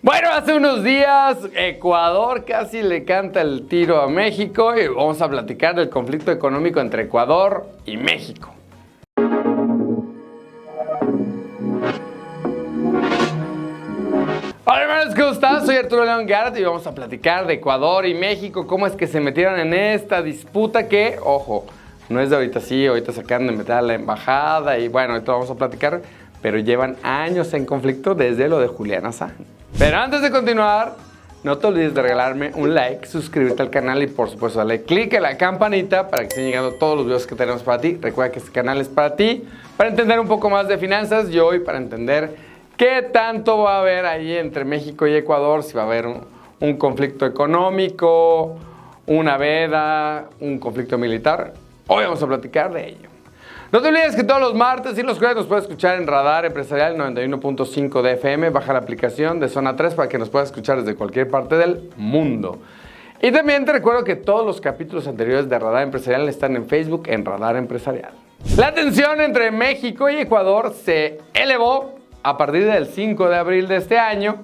Bueno, hace unos días Ecuador casi le canta el tiro a México y vamos a platicar del conflicto económico entre Ecuador y México. Hola hermanos, ¿cómo están? Soy Arturo León Gart y vamos a platicar de Ecuador y México, cómo es que se metieron en esta disputa que, ojo, no es de ahorita sí, ahorita se acaban de meter a la embajada y bueno, ahorita vamos a platicar, pero llevan años en conflicto desde lo de Julian Assange. Pero antes de continuar, no te olvides de regalarme un like, suscribirte al canal y por supuesto darle click en la campanita para que estén llegando todos los videos que tenemos para ti. Recuerda que este canal es para ti, para entender un poco más de finanzas y hoy para entender qué tanto va a haber ahí entre México y Ecuador, si va a haber un conflicto económico, una veda, un conflicto militar. Hoy vamos a platicar de ello. No te olvides que todos los martes y los jueves nos puedes escuchar en Radar Empresarial 91.5 de FM. Baja la aplicación de Zona 3 para que nos puedas escuchar desde cualquier parte del mundo. Y también te recuerdo que todos los capítulos anteriores de Radar Empresarial están en Facebook en Radar Empresarial. La tensión entre México y Ecuador se elevó a partir del 5 de abril de este año.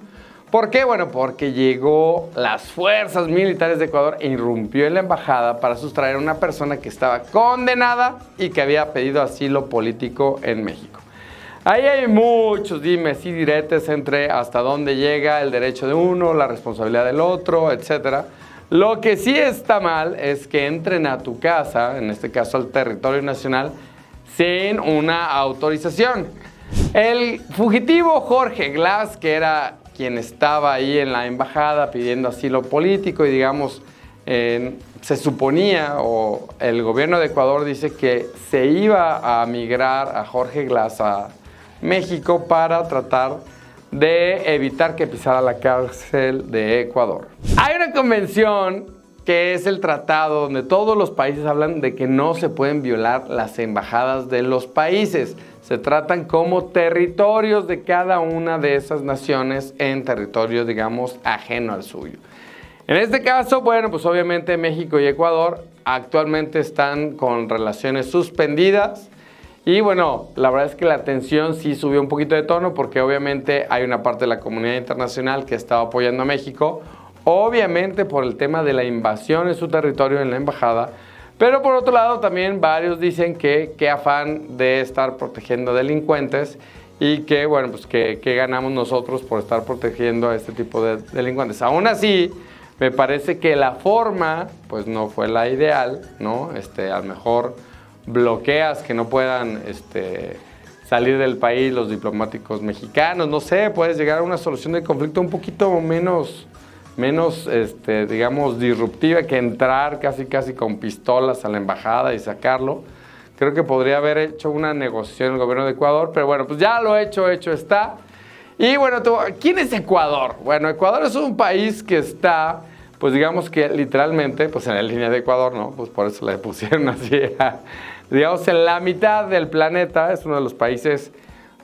¿Por qué? Bueno, porque llegó las fuerzas militares de Ecuador e irrumpió en la embajada para sustraer a una persona que estaba condenada y que había pedido asilo político en México. Ahí hay muchos dimes y diretes entre hasta dónde llega el derecho de uno, la responsabilidad del otro, etc. Lo que sí está mal es que entren a tu casa, en este caso al territorio nacional, sin una autorización. El fugitivo Jorge Glass, que era quien estaba ahí en la embajada pidiendo asilo político y digamos, se suponía o el gobierno de Ecuador dice que se iba a migrar a Jorge Glass a México para tratar de evitar que pisara la cárcel de Ecuador. Hay una convención que es el tratado donde todos los países hablan de que no se pueden violar las embajadas de los países. Se tratan como territorios de cada una de esas naciones en territorio, digamos, ajeno al suyo. En este caso, bueno, pues obviamente México y Ecuador actualmente están con relaciones suspendidas. Y bueno, la verdad es que la tensión sí subió un poquito de tono porque obviamente hay una parte de la comunidad internacional que estaba apoyando a México. Obviamente por el tema de la invasión en su territorio en la embajada. Pero por otro lado también varios dicen que qué afán de estar protegiendo delincuentes y que bueno, pues que ganamos nosotros por estar protegiendo a este tipo de delincuentes. Aún así, me parece que la forma pues no fue la ideal, ¿no? A lo mejor bloqueas que no puedan salir del país los diplomáticos mexicanos, no sé, puedes llegar a una solución de conflicto un poquito menos digamos, disruptiva que entrar casi con pistolas a la embajada y sacarlo. Creo que podría haber hecho una negociación el gobierno de Ecuador, pero bueno, pues ya lo hecho está. Y bueno, ¿quién es Ecuador? Bueno, Ecuador es un país que está, pues digamos que literalmente, pues en la línea de Ecuador, ¿no? Pues por eso le pusieron así, digamos, en la mitad del planeta. Es uno de los países,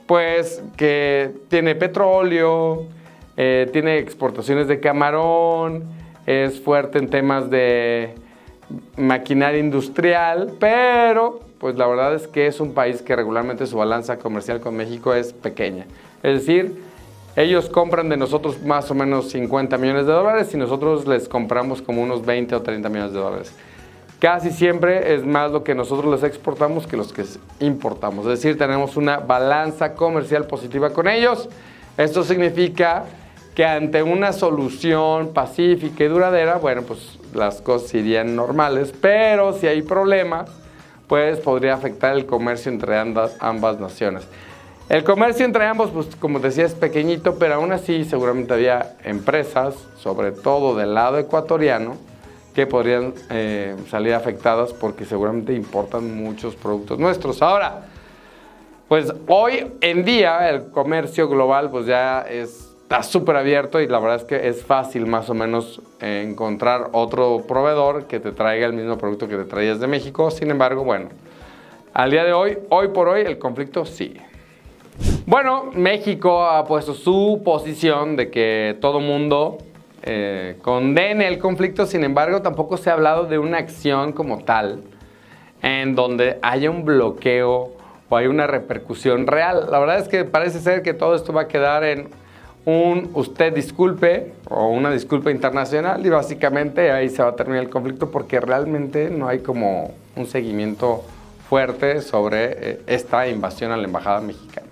pues, que tiene petróleo, tiene exportaciones de camarón, es fuerte en temas de maquinaria industrial, pero pues la verdad es que es un país que regularmente su balanza comercial con México es pequeña. Es decir, ellos compran de nosotros más o menos 50 millones de dólares y nosotros les compramos como unos 20 o 30 millones de dólares. Casi siempre es más lo que nosotros les exportamos que los que importamos. Es decir, tenemos una balanza comercial positiva con ellos. Esto significa que ante una solución pacífica y duradera, bueno, pues las cosas irían normales, pero si hay problemas, pues podría afectar el comercio entre ambas naciones. El comercio entre ambos, pues como decía, es pequeñito, pero aún así seguramente había empresas, sobre todo del lado ecuatoriano, que podrían salir afectadas porque seguramente importan muchos productos nuestros. Ahora, pues hoy en día el comercio global pues ya está súper abierto y la verdad es que es fácil más o menos encontrar otro proveedor que te traiga el mismo producto que te traías de México. Sin embargo, bueno, al día de hoy por hoy, el conflicto sigue. Bueno, México ha puesto su posición de que todo mundo condene el conflicto. Sin embargo, tampoco se ha hablado de una acción como tal en donde haya un bloqueo o hay una repercusión real. La verdad es que parece ser que todo esto va a quedar en usted disculpe o una disculpa internacional y básicamente ahí se va a terminar el conflicto porque realmente no hay como un seguimiento fuerte sobre esta invasión a la embajada mexicana.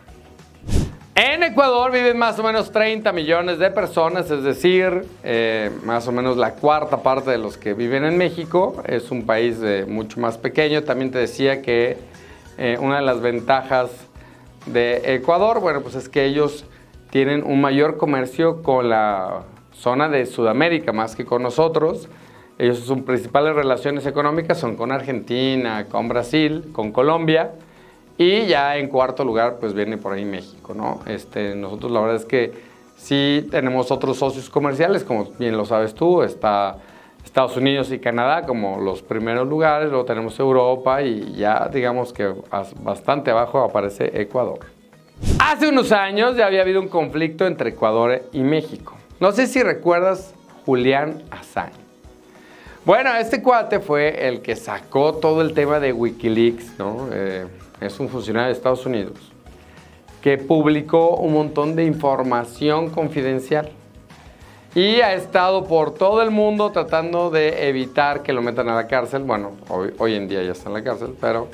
En Ecuador viven más o menos 30 millones de personas, es decir, más o menos la cuarta parte de los que viven en México. Es un país mucho más pequeño. También te decía que una de las ventajas de Ecuador, bueno, pues es que ellos tienen un mayor comercio con la zona de Sudamérica más que con nosotros. Ellos sus principales relaciones económicas son con Argentina, con Brasil, con Colombia. Y ya en cuarto lugar, pues viene por ahí México, ¿no? Nosotros la verdad es que sí tenemos otros socios comerciales, como bien lo sabes tú, está Estados Unidos y Canadá como los primeros lugares, luego tenemos Europa y ya digamos que bastante abajo aparece Ecuador. Hace unos años ya había habido un conflicto entre Ecuador y México. No sé si recuerdas Julian Assange. Bueno, este cuate fue el que sacó todo el tema de Wikileaks, ¿no? Es un funcionario de Estados Unidos que publicó un montón de información confidencial y ha estado por todo el mundo tratando de evitar que lo metan a la cárcel. Bueno, hoy en día ya está en la cárcel, pero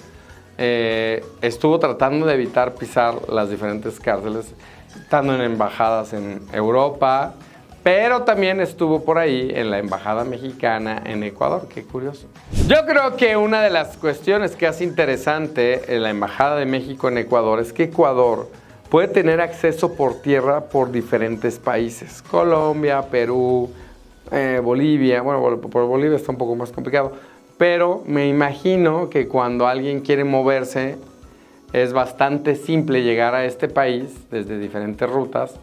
estuvo tratando de evitar pisar las diferentes cárceles, estando en embajadas en Europa, pero también estuvo por ahí en la embajada mexicana en Ecuador. Qué curioso. Yo creo que una de las cuestiones que hace interesante en la embajada de México en Ecuador es que Ecuador puede tener acceso por tierra por diferentes países. Colombia, Perú, Bolivia. Bueno, por Bolivia está un poco más complicado, pero me imagino que cuando alguien quiere moverse es bastante simple llegar a este país desde diferentes rutas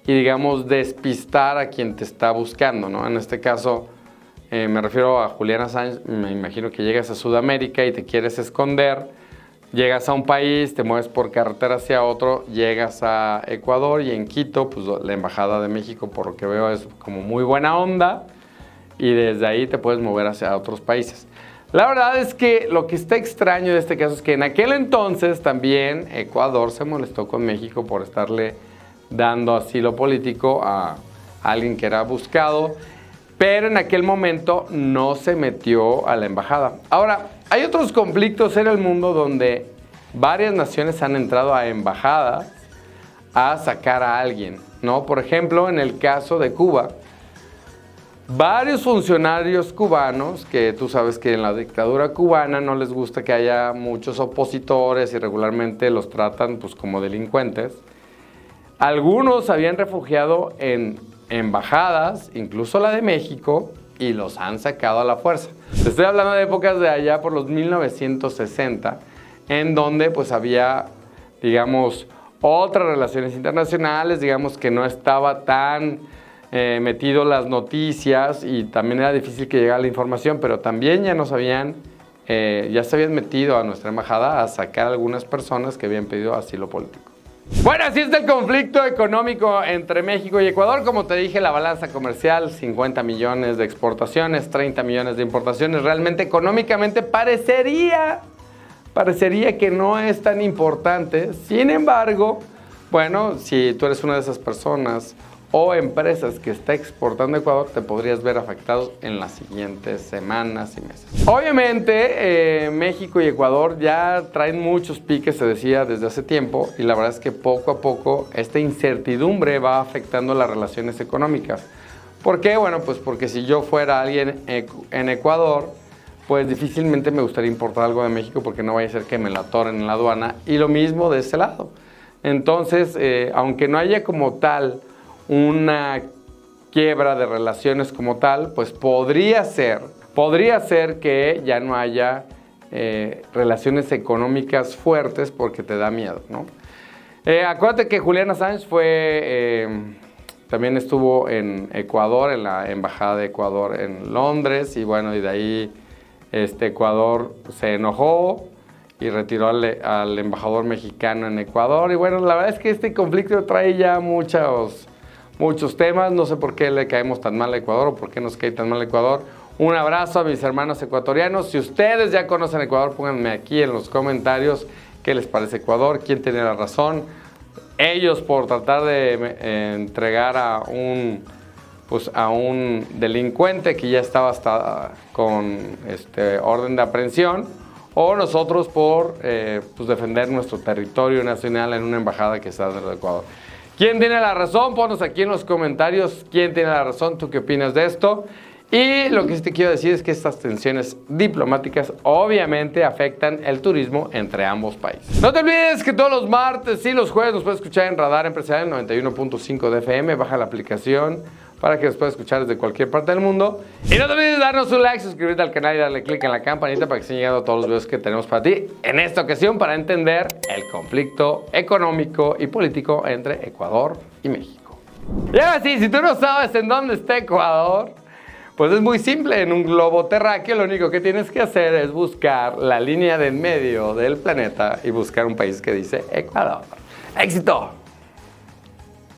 y, digamos, despistar a quien te está buscando, ¿no? En este caso, me refiero a Julian Assange. Me imagino que llegas a Sudamérica y te quieres esconder, llegas a un país, te mueves por carretera hacia otro, llegas a Ecuador y en Quito, pues la embajada de México, por lo que veo, es como muy buena onda y desde ahí te puedes mover hacia otros países. La verdad es que lo que está extraño de este caso es que en aquel entonces también Ecuador se molestó con México por estarle dando asilo político a alguien que era buscado, pero en aquel momento no se metió a la embajada. Ahora, hay otros conflictos en el mundo donde varias naciones han entrado a embajadas a sacar a alguien, ¿no? Por ejemplo, en el caso de Cuba, varios funcionarios cubanos, que tú sabes que en la dictadura cubana no les gusta que haya muchos opositores y regularmente los tratan pues como delincuentes. Algunos habían refugiado en embajadas, incluso la de México, y los han sacado a la fuerza. Te estoy hablando de épocas de allá por los 1960, en donde pues había, digamos, otras relaciones internacionales, digamos que no estaba tan metido las noticias y también era difícil que llegara la información, pero también ya se habían metido a nuestra embajada a sacar a algunas personas que habían pedido asilo político. Bueno, así está el conflicto económico entre México y Ecuador. Como te dije, la balanza comercial, 50 millones de exportaciones, 30 millones de importaciones. Realmente económicamente parecería que no es tan importante. Sin embargo, bueno, si tú eres una de esas personas o empresas que está exportando a Ecuador, te podrías ver afectados en las siguientes semanas y meses. Obviamente, México y Ecuador ya traen muchos piques, se decía, desde hace tiempo, y la verdad es que poco a poco esta incertidumbre va afectando las relaciones económicas. ¿Por qué? Bueno, pues porque si yo fuera alguien en Ecuador, pues difícilmente me gustaría importar algo de México porque no vaya a ser que me la atoren en la aduana, y lo mismo de ese lado. Entonces, aunque no haya como tal una quiebra de relaciones como tal, pues podría ser que ya no haya relaciones económicas fuertes porque te da miedo, ¿no? Acuérdate que Julian Assange también estuvo en Ecuador, en la embajada de Ecuador en Londres, y bueno, y de ahí Ecuador se enojó y retiró al embajador mexicano en Ecuador. Y bueno, la verdad es que este conflicto trae ya muchos temas. No sé por qué le caemos tan mal a Ecuador o por qué nos cae tan mal a Ecuador. Un abrazo a mis hermanos ecuatorianos. Si ustedes ya conocen Ecuador, pónganme aquí en los comentarios qué les parece Ecuador, quién tiene la razón. ellos por tratar de entregar a un delincuente que ya estaba hasta con orden de aprehensión, o nosotros por defender nuestro territorio nacional en una embajada que está en el Ecuador. ¿Quién tiene la razón? Ponnos aquí en los comentarios quién tiene la razón, tú qué opinas de esto. Y lo que sí te quiero decir es que estas tensiones diplomáticas obviamente afectan el turismo entre ambos países. No te olvides que todos los martes y los jueves nos puedes escuchar en Radar Empresarial 91.5 de FM. Baja la aplicación para que nos puedas escuchar desde cualquier parte del mundo. Y no te olvides darnos un like, suscribirte al canal y darle click en la campanita para que estén llegando todos los videos que tenemos para ti en esta ocasión para entender el conflicto económico y político entre Ecuador y México. Y ahora sí, si tú no sabes en dónde está Ecuador, pues es muy simple. En un globo terráqueo lo único que tienes que hacer es buscar la línea de en medio del planeta y buscar un país que dice Ecuador. ¡Éxito!